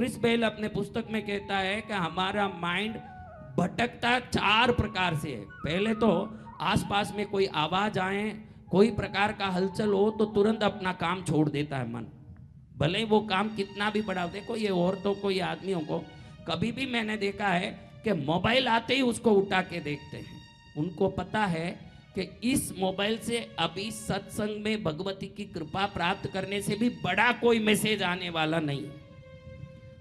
Chris bell अपने पुस्तक में कहता है कि हमारा माइंड भटकता 4 प्रकार से है। पहले तो आसपास में कोई आवाज आए, कोई प्रकार का हलचल हो तो तुरंत अपना काम छोड़ देता है मन, भले ही वो काम कितना भी बड़ा हो। देखो ये औरतों को, ये आदमियों को, कभी भी मैंने देखा है कि मोबाइल आते ही उसको उठा के देखते हैं। उनको पता है कि इस मोबाइल से अभी सत्संग में भगवती की कृपा प्राप्त करने से भी बड़ा कोई मैसेज आने वाला नहीं है,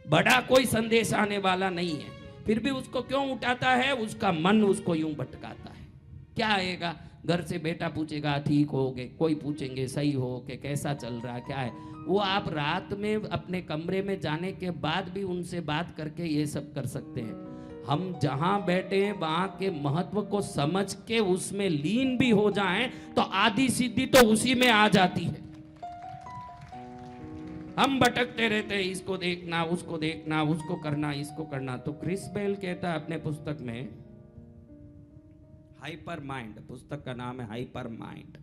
बड़ा कोई संदेश आने वाला नहीं है। फिर भी उसको क्यों उठाता है? उसका मन उसको यूं भटकाता है। क्या आएगा? घर से बेटा पूछेगा ठीक हो गए, कोई पूछेंगे सही हो कि कैसा चल रहा क्या है। वो आप रात में अपने कमरे में जाने के बाद भी उनसे बात करके ये सब कर सकते हैं। हम जहां बैठे हैं वहां के महत्व को समझ के उसमें लीन भी हो जाएं तो आधी सिद्धि तो उसी में आ जाती है। हम भटकते रहते हैं, इसको देखना, उसको देखना, उसको करना, इसको करना। तो क्रिस बेल कहता है अपने पुस्तक में, हाइपर माइंड, पुस्तक का नाम है हाइपर माइंड।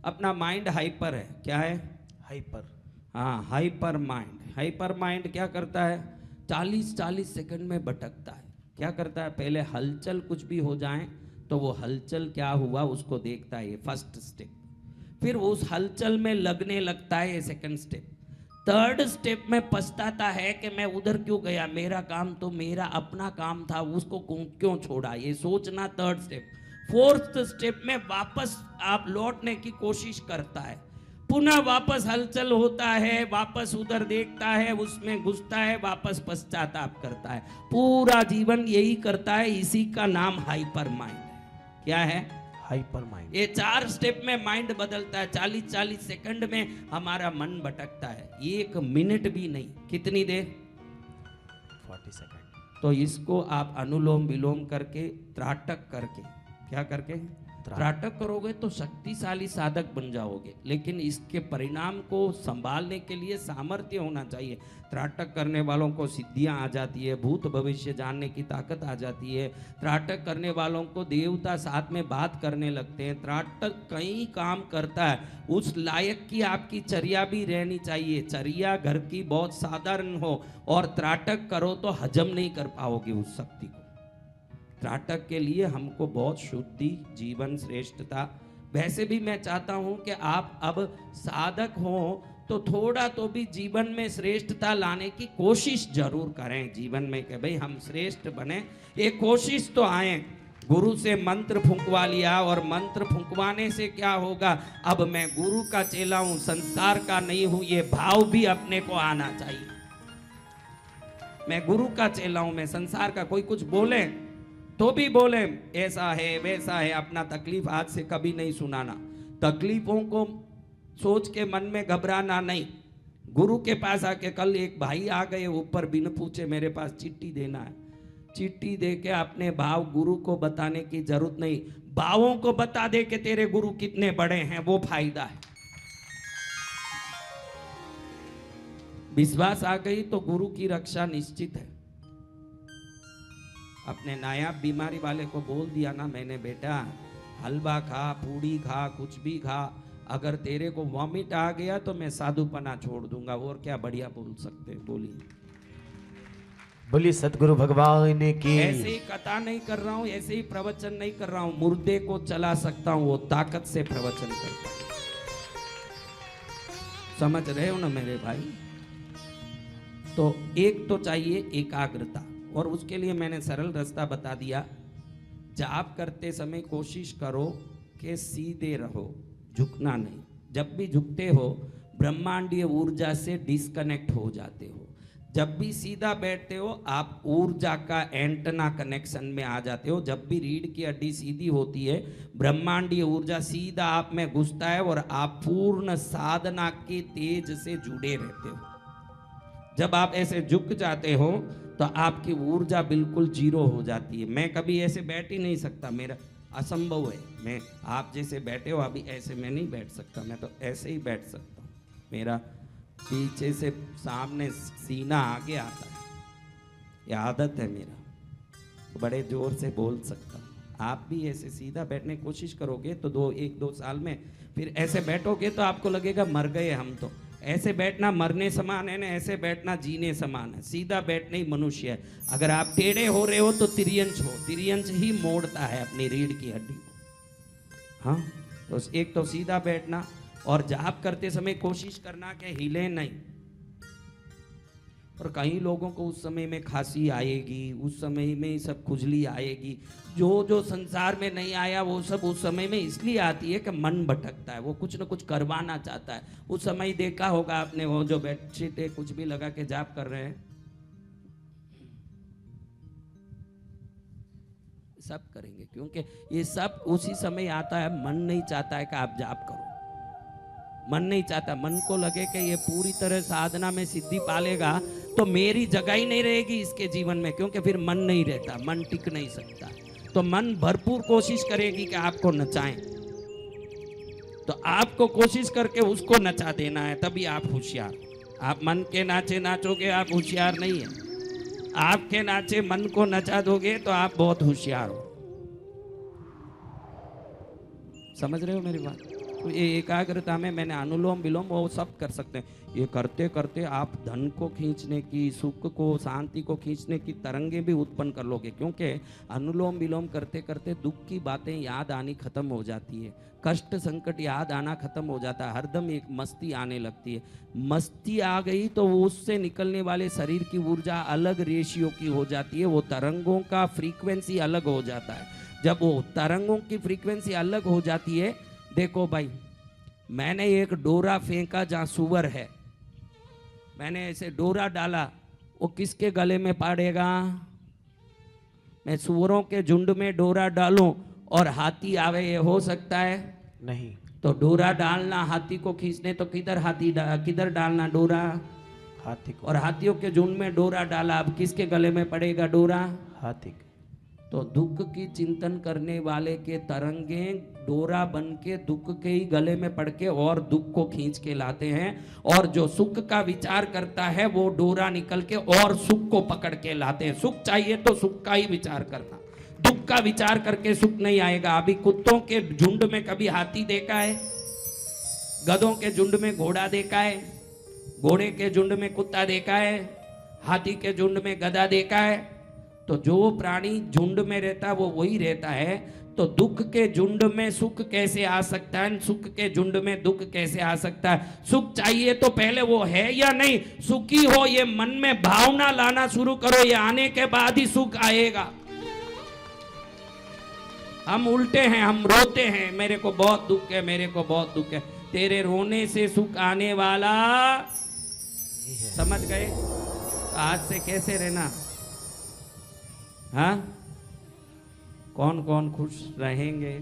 अपना माइंड हाइपर है। क्या है? हाइपर। हाँ, हाइपर माइंड। हाइपर माइंड क्या करता है? 40-40 सेकंड में भटकता है। क्या करता है? पहले हलचल कुछ भी हो जाए तो वो हलचल क्या हुआ उसको देखता है, ये फर्स्ट स्टेप। फिर उस हलचल में लगने लगता है, ये सेकंड स्टेप। थर्ड स्टेप में पछताता है कि मैं उधर क्यों गया, मेरा काम तो मेरा अपना काम था, उसको क्यों छोड़ा, ये सोचना थर्ड स्टेप। फोर्थ स्टेप में वापस आप लौटने की कोशिश करता है, पुनः वापस हलचल होता है, वापस उधर देखता है, उसमें घुसता है, वापस पश्चाताप करता है। पूरा जीवन यही करता है। इसी का नाम हाइपर माइंड है। क्या है? Hyper mind. ये 4 स्टेप में माइंड बदलता है। 40-40 सेकंड में हमारा मन भटकता है, 1 मिनट भी नहीं। कितनी देर? 40 सेकंड। तो इसको आप अनुलोम विलोम करके, त्राटक करके, क्या करके त्राटक करोगे तो शक्तिशाली साधक बन जाओगे। लेकिन इसके परिणाम को संभालने के लिए सामर्थ्य होना चाहिए। त्राटक करने वालों को सिद्धियां आ जाती है, भूत भविष्य जानने की ताकत आ जाती है। त्राटक करने वालों को देवता साथ में बात करने लगते हैं। त्राटक कई काम करता है। उस लायक की आपकी चर्या भी रहनी चाहिए। चर्या घर की बहुत साधारण हो और त्राटक करो तो हजम नहीं कर पाओगे उस शक्ति को। त्राटक के लिए हमको बहुत शुद्धि, जीवन श्रेष्ठता। वैसे भी मैं चाहता हूं कि आप अब साधक हो तो थोड़ा तो भी जीवन में श्रेष्ठता लाने की कोशिश जरूर करें जीवन में, कि भाई हम श्रेष्ठ बने। ये कोशिश तो आए। गुरु से मंत्र फूंकवा लिया और मंत्र फूंकवाने से क्या होगा? अब मैं गुरु का चेला हूं, संसार का नहीं हूं, ये भाव भी अपने को आना चाहिए। मैं गुरु का चेला हूं, मैं संसार का। कोई कुछ बोले तो भी बोले ऐसा है वैसा है, अपना तकलीफ आज से कभी नहीं सुनाना। तकलीफों को सोच के मन में घबराना नहीं। गुरु के पास आके, कल एक भाई आ गए ऊपर बिन पूछे, मेरे पास चिट्ठी देना है। चिट्ठी दे के अपने भाव गुरु को बताने की जरूरत नहीं, भावों को बता दे कि तेरे गुरु कितने बड़े हैं, वो फायदा है। विश्वास आ गई तो गुरु की रक्षा निश्चित है। अपने नायाब बीमारी वाले को बोल दिया ना मैंने, बेटा हलवा खा, पूड़ी खा, कुछ भी खा, अगर तेरे को वॉमिट आ गया तो मैं साधुपना छोड़ दूंगा। और क्या बढ़िया बोल सकते, बोलिए। बोलिए सतगुरु भगवान की। ऐसे ही कथा नहीं कर रहा हूं, ऐसे ही प्रवचन नहीं कर रहा हूं, मुर्दे को चला सकता हूं, वो ताकत से प्रवचन करता हूं। समझ रहे हो ना मेरे भाई? तो एक तो चाहिए एकाग्रता, और उसके लिए मैंने सरल रास्ता बता दिया। जाप करते समय कोशिश करो कि सीधे रहो, झुकना नहीं। जब भी झुकते हो ब्रह्मांडीय ऊर्जा से डिस्कनेक्ट हो जाते हो। जब भी सीधा बैठते हो आप ऊर्जा का एंटेना कनेक्शन में आ जाते हो। जब भी रीढ़ की हड्डी सीधी होती है ब्रह्मांडीय ऊर्जा सीधा आप में घुसता है और आप पूर्ण साधना के तेज से जुड़े रहते हो। जब आप ऐसे झुक जाते हो तो आपकी ऊर्जा बिल्कुल जीरो हो जाती है। मैं कभी ऐसे बैठ ही नहीं सकता, मेरा असंभव है। मैं आप जैसे बैठे हो अभी ऐसे मैं नहीं बैठ सकता, मैं तो ऐसे ही बैठ सकता हूँ। मेरा पीछे से सामने सीना आगे आता है, ये आदत है मेरा। बड़े जोर से बोल सकता हूँ। आप भी ऐसे सीधा बैठने की कोशिश करोगे तो 1-2 साल में फिर ऐसे बैठोगे तो आपको लगेगा मर गए हम तो। ऐसे बैठना मरने समान है ना, ऐसे बैठना जीने समान है। सीधा बैठना ही मनुष्य है। अगर आप टेढ़े हो रहे हो तो तिर्यंच हो, तिर्यंच ही मोड़ता है अपनी रीढ़ की हड्डी को। हाँ, तो एक तो सीधा बैठना, और जाप करते समय कोशिश करना कि हिले नहीं। और कई लोगों को उस समय में खांसी आएगी, उस समय में सब खुजली आएगी। जो जो संसार में नहीं आया वो सब उस समय में इसलिए आती है कि मन भटकता है, वो कुछ न कुछ करवाना चाहता है। उस समय देखा होगा आपने, वो जो बेडशीट है कुछ भी लगा के जाप कर रहे हैं, सब करेंगे, क्योंकि ये सब उसी समय आता है। मन नहीं चाहता है कि आप जाप करो, मन नहीं चाहता। मन को लगे कि ये पूरी तरह साधना में सिद्धि पालेगा तो मेरी जगह ही नहीं रहेगी इसके जीवन में, क्योंकि फिर मन नहीं रहता, मन टिक नहीं सकता। तो मन भरपूर कोशिश करेगी कि आपको नचाएं, तो आपको कोशिश करके उसको नचा देना है, तभी आप होशियार। आप मन के नाचे नाचोगे आप होशियार नहीं है। आपके नाचे मन को नचा दोगे तो आप बहुत होशियार हो। समझ रहे हो मेरी बात? तो ये एकाग्रता में मैंने अनुलोम विलोम वो सब कर सकते हैं। ये करते करते आप धन को खींचने की, सुख को, शांति को खींचने की तरंगें भी उत्पन्न कर लोगे, क्योंकि अनुलोम विलोम करते करते दुख की बातें याद आनी खत्म हो जाती है, कष्ट संकट याद आना खत्म हो जाता है, हरदम एक मस्ती आने लगती है। मस्ती आ गई तो उससे निकलने वाले शरीर की ऊर्जा अलग रेशियो की हो जाती है, वो तरंगों का फ्रीक्वेंसी अलग हो जाता है। जब वो तरंगों की फ्रीक्वेंसी अलग हो जाती है, देखो भाई, मैंने एक डोरा फेंका जहां सुअर है, मैंने ऐसे डोरा डाला, वो किसके गले में पड़ेगा? मैं सुअरों के झुंड में डोरा डालूं और हाथी आवे, ये हो सकता है? नहीं। तो डोरा डालना हाथी को खींचने, तो किधर डालना डोरा? हाथी को। और हाथियों के झुंड में डोरा डाला, अब किसके गले में पड़ेगा डोरा? हाथी को। तो दुख की चिंतन करने वाले के तरंगे डोरा बन के दुख के ही गले में पड़ के और दुख को खींच के लाते हैं, और जो सुख का विचार करता है वो डोरा निकल के और सुख को पकड़ के लाते हैं। सुख चाहिए तो सुख का ही विचार करना, दुख का विचार करके सुख नहीं आएगा। अभी कुत्तों के झुंड में कभी हाथी देखा है? गधों के झुंड में घोड़ा देखा है? घोड़े के झुंड में कुत्ता देखा है? हाथी के झुंड में गधा देखा है? तो जो प्राणी झुंड में रहता है वो वही रहता है। तो दुख के झुंड में सुख कैसे आ सकता है? सुख के झुंड में दुख कैसे आ सकता है? सुख चाहिए तो पहले वो है या नहीं, सुखी हो, ये मन में भावना लाना शुरू करो, ये आने के बाद ही सुख आएगा। हम उल्टे हैं, हम रोते हैं, मेरे को बहुत दुख है, मेरे को बहुत दुख है। तेरे रोने से सुख आने वाला, समझ गए? तो आज से कैसे रहना? हाँ, कौन कौन खुश रहेंगे?